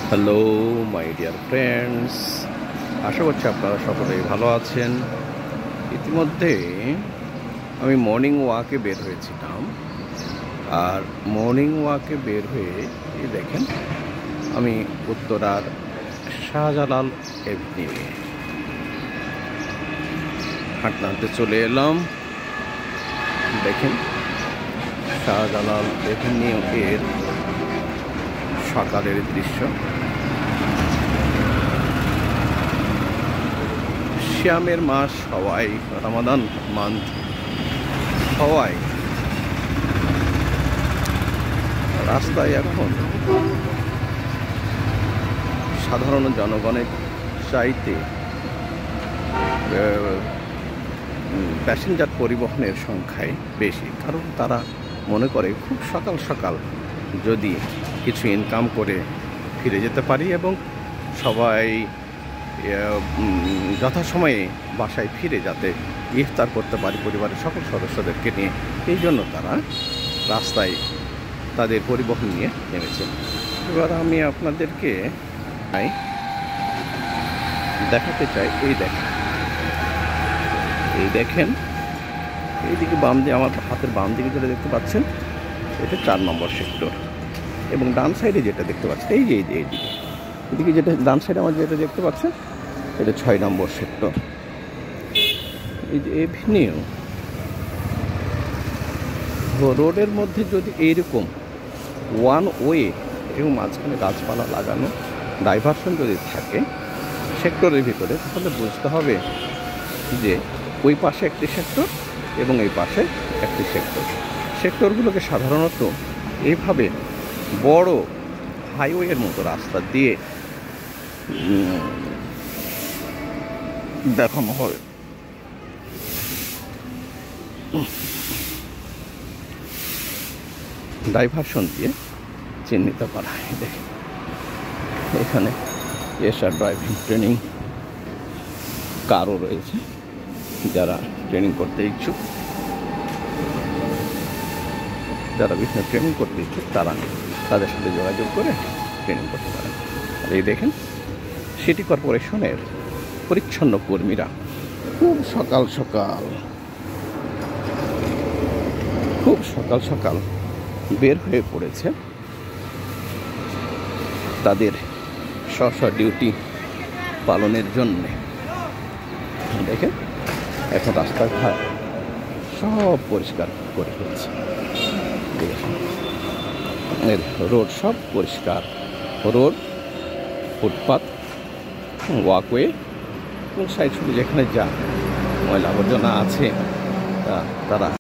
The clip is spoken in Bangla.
হ্যালো মাই ডিয়ার ফ্রেন্ডস, আশা করছি আপনারা সকলেই ভালো আছেন। ইতিমধ্যে আমি মর্নিং ওয়াকে বের হয়েছিলাম, আর মর্নিং ওয়াকে বের হয়ে এই দেখেন আমি উত্তরার শাহজালাল এভিনিউ হাঁটতে চলে এলাম। দেখেন শাহজালাল এভিনিউ এর সকালের দৃশ্য। শ্যামের মাস হওয়ায়, রমাদান মান্থ হওয়ায় রাস্তায় এখন সাধারণ জনগণের চাইতে প্যাসেঞ্জার পরিবহনের সংখ্যায় বেশি, কারণ তারা মনে করে খুব সকাল সকাল যদি কিছু ইনকাম করে ফিরে যেতে পারি এবং সবাই যথাসময়ে বাসায় ফিরে যাতে ইফতার করতে পারি পরিবারের সকল সদস্যদেরকে নিয়ে, এই জন্য তারা রাস্তায় তাদের পরিবহন নিয়ে নেমেছেন। এবার আমি আপনাদেরকে দেখাতে চাই, এই দেখেন এইদিকে বাম দিকে, আমার হাতের বাম দিকে যেটা দেখতে পাচ্ছেন এটা 4 নম্বর সেক্টর, এবং ডান সাইডে যেটা দেখতে পাচ্ছেন এই যে এদিকে যেটা ডান সাইডে আমার যেটা দেখতে পাচ্ছেন এটা 6 নম্বর সেক্টর। এই যে এভিনিউ রোডের মধ্যে যদি এইরকম ওয়ান ওয়ে এবং মাঝখানে গাছপালা লাগানো ডাইভারশন যদি থাকে সেক্টরের ভিতরে, তাহলে বুঝতে হবে যে ওই পাশে একটি সেক্টর এবং এই পাশে একটি সেক্টরগুলোকে সাধারণত এইভাবে বড় হাইওয়ের মতো রাস্তা দিয়ে দেখানো হবে। ডাইভারশন দিয়ে চিহ্নিত করা হয়। দেখেন এখানে এসআর ড্রাইভিং ট্রেনিং কারও রয়েছে, যারা ট্রেনিং করতে ইচ্ছুক, যারা বিভিন্ন ট্রেনিং করতে ইচ্ছুক তারা তাদের সাথে যোগাযোগ করে ট্রেনিং করতে পারেন। আর এই দেখেন সিটি কর্পোরেশনের পরিচ্ছন্ন কর্মীরা খুব সকাল সকাল বের হয়ে পড়েছে তাদের স্ব ডিউটি পালনের জন্যে। দেখেন এখন রাস্তাঘাট সব পরিষ্কার করে ফেলছে, রোড সব পরিষ্কার, রোড, ফুটপাথ, ওয়াকওয়ে এবং সাইড যেখানে যা ময়লা আবর্জনা আছে তারা